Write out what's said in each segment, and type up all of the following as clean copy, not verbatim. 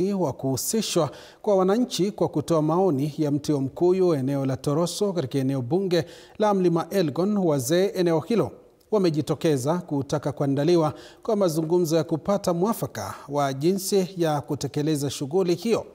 wa kuhusishwa kwa wananchi kwa kutoa maoni ya mti wa mkuyu eneo la Toroso katika eneo bunge la Mlima Elgon. Wazee eneo hilo wamejitokeza kutaka kuandaliwa kwa mazungumzo ya kupata mwafaka wa jinsi ya kutekeleza shughuli hiyo.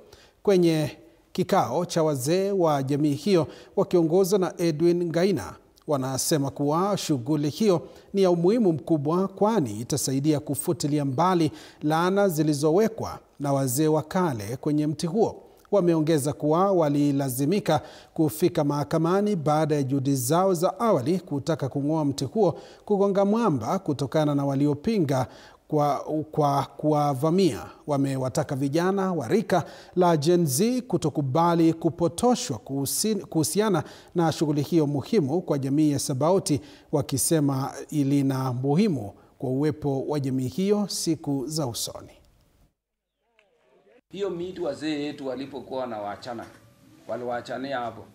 Kwenye kikao cha wazee wa jamii hiyo wakiongozwa na Edwin Ngaina, wanasema kuwa shughuli hiyo ni ya umuhimu mkubwa, kwani itasaidia kufutilia mbali laana zilizowekwa na wazee wa kale kwenye mti huo. Wameongeza kuwa walilazimika kufika mahakamani baada ya juhudi zao za awali kutaka kung'oa mti huo kugonga mwamba kutokana na waliopinga kwa kuwavamia. Wamewataka vijana wa rika la Gen Z kutokubali kupotoshwa kuhusiana na shughuli hiyo muhimu kwa jamii ya Sabauti, wakisema ilina muhimu kwa uwepo wa jamii hiyo siku za usoni. Hiyo miti wazee yetu walipokuwa na wachana, waliwachania hapo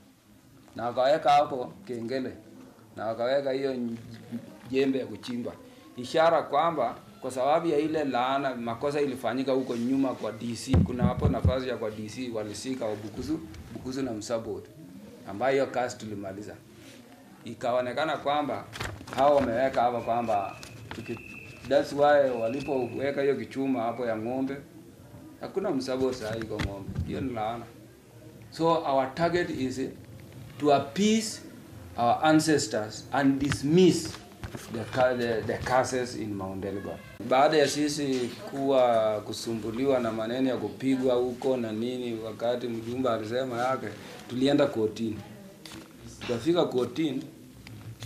na wakaweka hapo kengele na wakaweka hiyo jembe ya kuchimba, ishara kwamba kwa sababu ya ile laana makosa ilifanyika huko nyuma kwa DC, kuna hapo nafasi ya kwa DC walisika wa Bukusu na Msabot, ambayo hiyo kazi tulimaliza. Ikaonekana kwamba hao wameweka hapo kwamba that's why walipoweka hiyo kichuma hapo ya ng'ombe, hakuna Msabot sasa iko ng'ombe. Hiyo ni laana. So our target is to appease our ancestors and dismiss the curses in Mount Elgon. Baada ya sisi kusumbuliwa na maneno ya kupigwa huko na nini, wakati mjumba alisema yake, tulienda kotini. Tukafika kotini,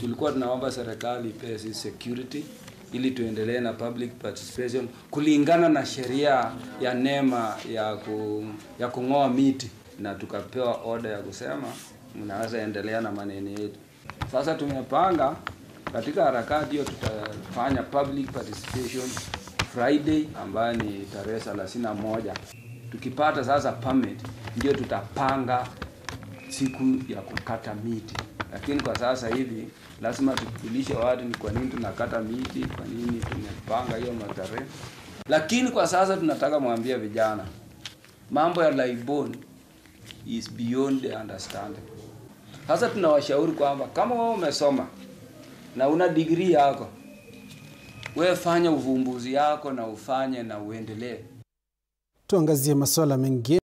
tulikuwa tunaomba serikali ipe security ili tuendelee na public participation kulingana na sheria ya NEMA ya kung'oa miti, na tukapewa order ya kusema mnaweza endelea na maneno yetu. Sasa tumepanga katika harakati hiyo tutafanya public participation Friday ambayo ni tarehe 31. Tukipata sasa permit ndio tutapanga siku ya kukata miti. Lakini kwa sasa hivi lazima tujulishe watu ni kwa nini tunakata miti, kwa nini tumepanga hiyo matarehe. Lakini kwa sasa tunataka mwambie vijana, mambo ya laibon is beyond the understanding. Sasa tunawashauri kwamba kama wewe umesoma na una degree yako, wewe fanya uvumbuzi yako na ufanye na uendelee. Tuangazie masuala mengine.